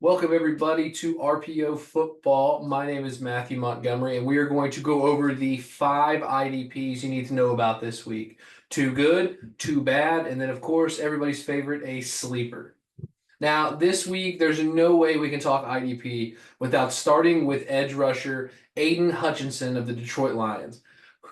Welcome, everybody, to RPO Football. My name is Matthew Montgomery, and we are going to go over the 5 IDPs you need to know about this week. Too good, too bad, and then, of course, everybody's favorite, a sleeper. Now, this week, there's no way we can talk IDP without starting with edge rusher Aiden Hutchinson of the Detroit Lions.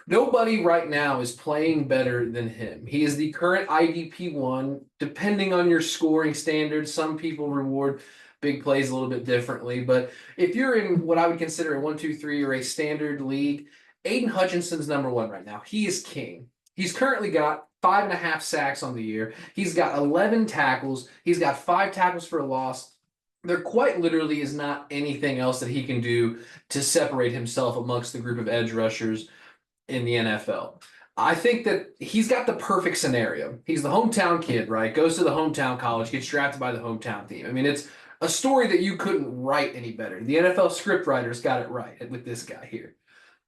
Nobody right now is playing better than him. He is the current IDP one. Depending on your scoring standards, some people reward big plays a little bit differently. But if you're in what I would consider a 1-2-3 or a standard league, Aiden Hutchinson's number one right now. He is king. He's currently got 5.5 sacks on the year. He's got 11 tackles. He's got 5 tackles for a loss. There quite literally is not anything else that he can do to separate himself amongst the group of edge rushers in the NFL. I think that he's got the perfect scenario. He's the hometown kid, right? Goes to the hometown college, gets drafted by the hometown team. I mean, it's a story that you couldn't write any better. The NFL script writers got it right with this guy here.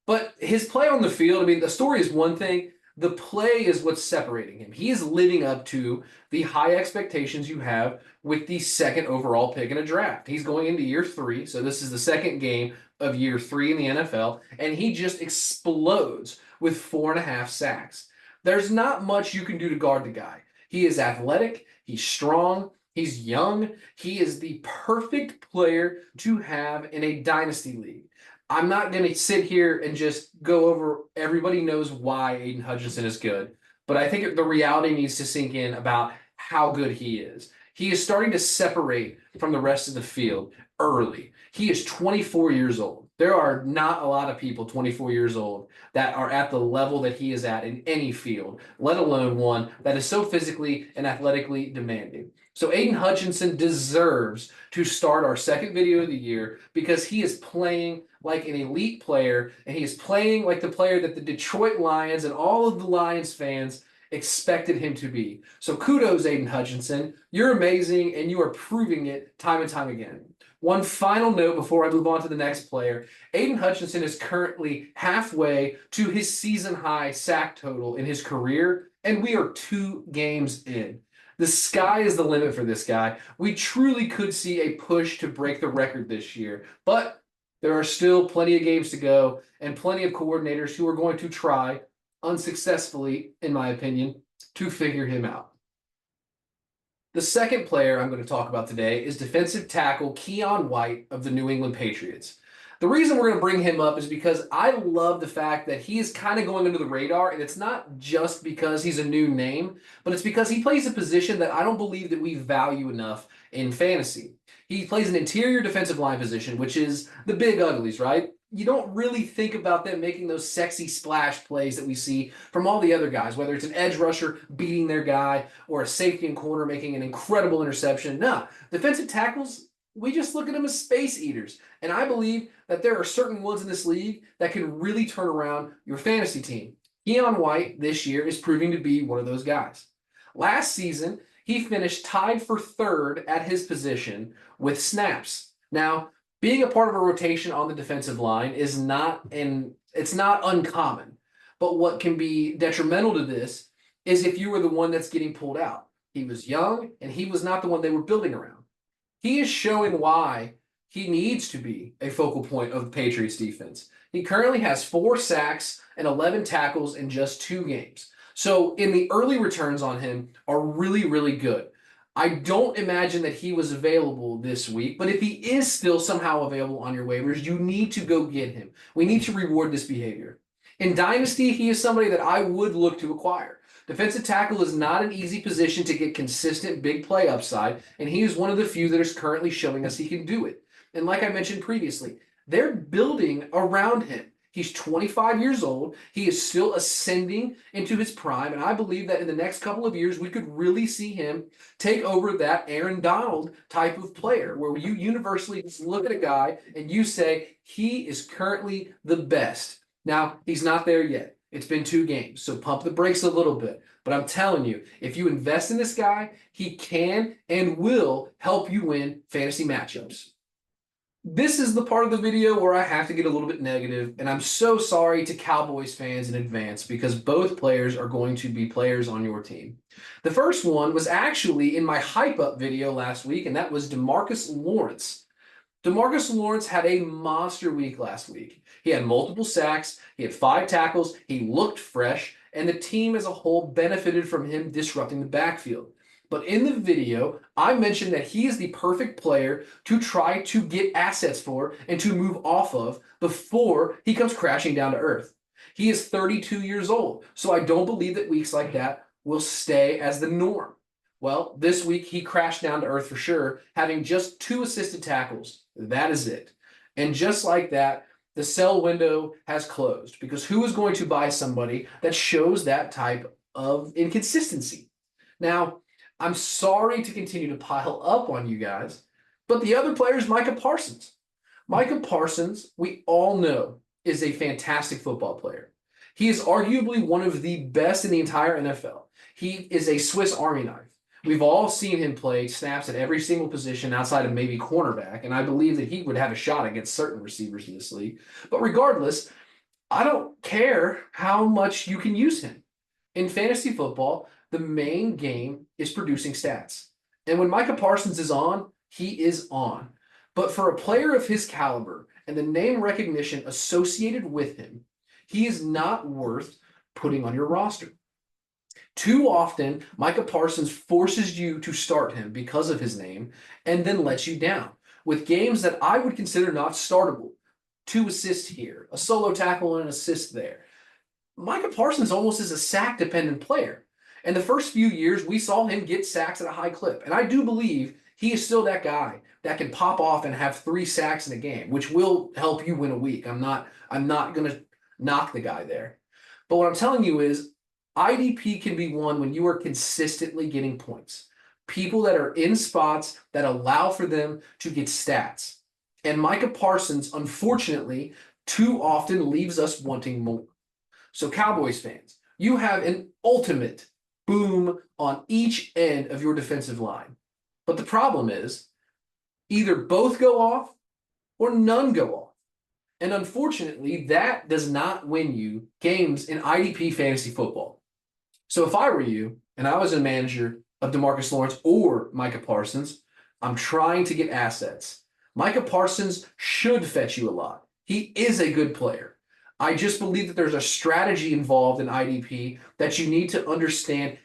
But his play on the field, I mean, the story is one thing. The play is what's separating him. He is living up to the high expectations you have with the second overall pick in a draft. He's going into year 3, so this is the second game of year 3 in the NFL, and he just explodes with 4.5 sacks. There's not much you can do to guard the guy. He is athletic, he's strong, he's young, he is the perfect player to have in a dynasty league. I'm not going to sit here and just go over everybody knows why Aiden Hutchinson is good, but I think the reality needs to sink in about how good he is. He is starting to separate from the rest of the field early. He is 24 years old. There are not a lot of people 24 years old that are at the level that he is at in any field, let alone one that is so physically and athletically demanding. So Aiden Hutchinson deserves to start our second video of the year because he is playing like an elite player, and he is playing like the player that the Detroit Lions and all of the Lions fans expected him to be. So kudos, Aiden Hutchinson. You're amazing, and you are proving it time and time again. One final note before I move on to the next player. Aiden Hutchinson is currently halfway to his season-high sack total in his career, and we are 2 games in. The sky is the limit for this guy. We truly could see a push to break the record this year, but there are still plenty of games to go and plenty of coordinators who are going to try, unsuccessfully, in my opinion, to figure him out. The second player I'm going to talk about today is defensive tackle Keion White of the New England Patriots. The reason we're going to bring him up is because I love the fact that he is kind of going under the radar, and it's not just because he's a new name, but it's because he plays a position that I don't believe that we value enough in fantasy. He plays an interior defensive line position, which is the big uglies, right? You don't really think about them making those sexy splash plays that we see from all the other guys, whether it's an edge rusher beating their guy or a safety and corner making an incredible interception. No, defensive tackles, we just look at them as space eaters. And I believe that there are certain ones in this league that can really turn around your fantasy team. Keion White this year is proving to be one of those guys. Last season, he finished tied for 3rd at his position with snaps. Now, being a part of a rotation on the defensive line is it's not uncommon. But what can be detrimental to this is if you were the one that's getting pulled out. He was young, and he was not the one they were building around. He is showing why he needs to be a focal point of the Patriots defense. He currently has 4 sacks and 11 tackles in just 2 games. So in the early returns on him are really, really good. I don't imagine that he was available this week, but if he is still somehow available on your waivers, you need to go get him. We need to reward this behavior. In Dynasty, he is somebody that I would look to acquire. Defensive tackle is not an easy position to get consistent big play upside, and he is one of the few that is currently showing us he can do it. And like I mentioned previously, they're building around him. He's 25 years old. He is still ascending into his prime, and I believe that in the next couple of years, we could really see him take over that Aaron Donald type of player, where you universally just look at a guy and you say, he is currently the best. Now, he's not there yet. It's been 2 games, so pump the brakes a little bit. But I'm telling you, if you invest in this guy, he can and will help you win fantasy matchups. This is the part of the video where I have to get a little bit negative, and I'm so sorry to Cowboys fans in advance because both players are going to be players on your team. The first one was actually in my hype up video last week, and that was DeMarcus Lawrence. DeMarcus Lawrence had a monster week last week. He had multiple sacks, he had 5 tackles, he looked fresh, and the team as a whole benefited from him disrupting the backfield. But in the video, I mentioned that he is the perfect player to try to get assets for and to move off of before he comes crashing down to earth. He is 32 years old, so I don't believe that weeks like that will stay as the norm. Well, this week he crashed down to earth for sure, having just 2 assisted tackles. That is it. And just like that, the sell window has closed because who is going to buy somebody that shows that type of inconsistency? Now, I'm sorry to continue to pile up on you guys, but the other player is Micah Parsons. Micah Parsons, we all know, is a fantastic football player. He is arguably one of the best in the entire NFL. He is a Swiss Army knife. We've all seen him play snaps at every single position outside of maybe cornerback, and I believe that he would have a shot against certain receivers in this league. But regardless, I don't care how much you can use him. In fantasy football, the main game is producing stats. And when Micah Parsons is on, he is on. But for a player of his caliber and the name recognition associated with him, he is not worth putting on your roster. Too often, Micah Parsons forces you to start him because of his name and then lets you down with games that I would consider not startable. 2 assists here, a solo tackle and an assist there. Micah Parsons almost is a sack-dependent player. And the first few years, we saw him get sacks at a high clip. And I do believe he is still that guy that can pop off and have 3 sacks in a game, which will help you win a week. I'm not going to knock the guy there. But what I'm telling you is IDP can be won when you are consistently getting points. People that are in spots that allow for them to get stats. And Micah Parsons, unfortunately, too often leaves us wanting more. So Cowboys fans, you have an ultimate boom on each end of your defensive line. But the problem is either both go off or none go off. And unfortunately, that does not win you games in IDP fantasy football. So if I were you and I was a manager of DeMarcus Lawrence or Micah Parsons, I'm trying to get assets. Micah Parsons should fetch you a lot. He is a good player. I just believe that there's a strategy involved in IDP that you need to understand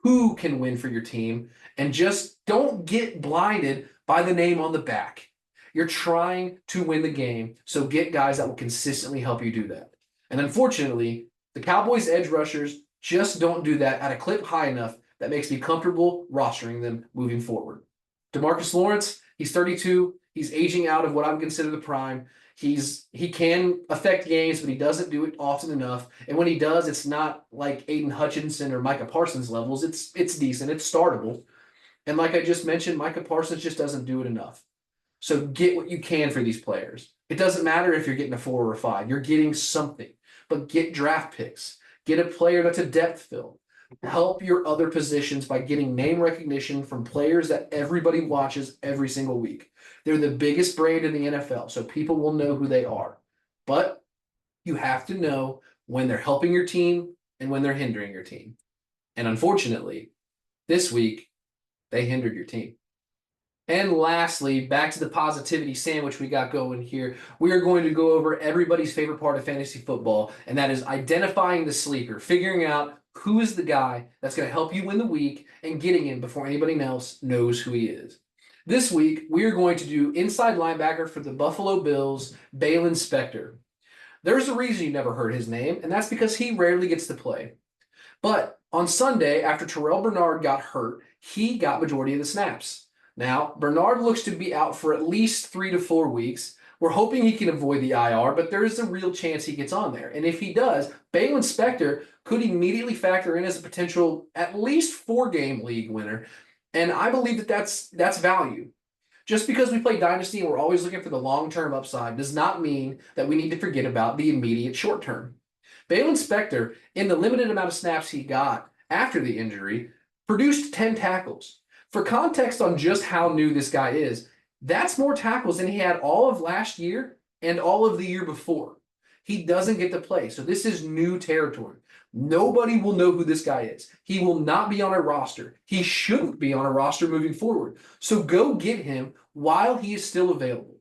who can win for your team and just don't get blinded by the name on the back. You're trying to win the game, so get guys that will consistently help you do that. And unfortunately, the Cowboys edge rushers just don't do that at a clip high enough that makes me comfortable rostering them moving forward. DeMarcus Lawrence, he's 32. He's aging out of what I would consider the prime. He can affect games, but he doesn't do it often enough. And when he does, it's not like Aiden Hutchinson or Micah Parsons levels. It's decent. It's startable. And like I just mentioned, Micah Parsons just doesn't do it enough. So get what you can for these players. It doesn't matter if you're getting a 4 or a 5. You're getting something. But get draft picks. Get a player that's a depth fill. Help your other positions by getting name recognition from players that everybody watches every single week. They're the biggest brand in the NFL, so people will know who they are. But you have to know when they're helping your team and when they're hindering your team. And unfortunately, this week, they hindered your team. And lastly, back to the positivity sandwich we got going here. We are going to go over everybody's favorite part of fantasy football, and that is identifying the sleeper, figuring out who is the guy that's going to help you win the week and getting him before anybody else knows who he is. This week, we are going to do inside linebacker for the Buffalo Bills, Baylon Spector. There's a reason you never heard his name, and that's because he rarely gets to play. But on Sunday, after Terrell Bernard got hurt, he got majority of the snaps. Now, Bernard looks to be out for at least 3 to 4 weeks. We're hoping he can avoid the IR, but there is a real chance he gets on there. And if he does, Baylon Spector could immediately factor in as a potential at least 4-game league winner. And I believe that that's value. Just because we play Dynasty and we're always looking for the long-term upside does not mean that we need to forget about the immediate short-term. Baylon Spector, in the limited amount of snaps he got after the injury, produced 10 tackles. For context on just how new this guy is, That's more tackles than he had all of last year and all of the year before. He doesn't get to play. So this is new territory. Nobody will know who this guy is. He will not be on a roster. He shouldn't be on a roster moving forward. So go get him while he is still available.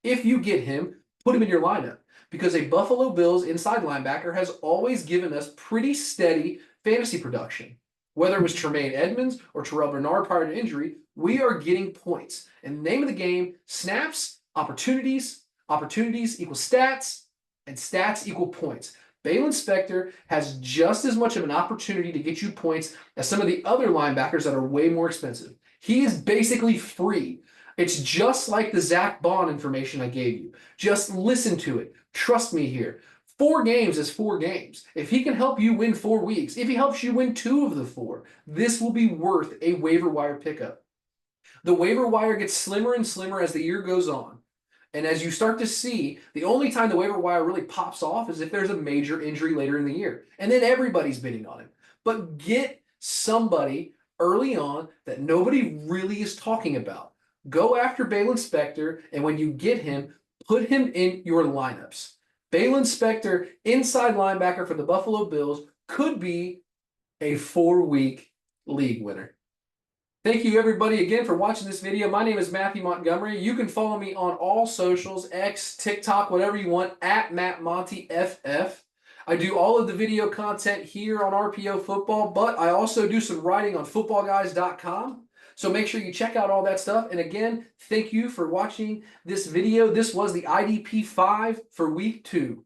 If you get him, put him in your lineup because a Buffalo Bills inside linebacker has always given us pretty steady fantasy production. Whether it was Tremaine Edmonds or Terrell Bernard prior to injury, we are getting points. And the name of the game, snaps, opportunities, opportunities equal stats, and stats equal points. Balen Spector has just as much of an opportunity to get you points as some of the other linebackers that are way more expensive. He is basically free. It's just like the Zach Bond information I gave you. Just listen to it. Trust me here. 4 games is 4 games. If he can help you win 4 weeks, if he helps you win 2 of the 4, this will be worth a waiver wire pickup. The waiver wire gets slimmer and slimmer as the year goes on. And as you start to see, the only time the waiver wire really pops off is if there's a major injury later in the year. And then everybody's bidding on him. But get somebody early on that nobody really is talking about. Go after Balen Spector, and when you get him, put him in your lineups. Balen Spector, inside linebacker for the Buffalo Bills, could be a 4-week league winner. Thank you everybody again for watching this video. My name is Matthew Montgomery. You can follow me on all socials, X, TikTok, whatever you want, at MattMontyFF. I do all of the video content here on RPO Football, but I also do some writing on footballguys.com. So make sure you check out all that stuff. And again, thank you for watching this video. This was the IDP 5 for week 2.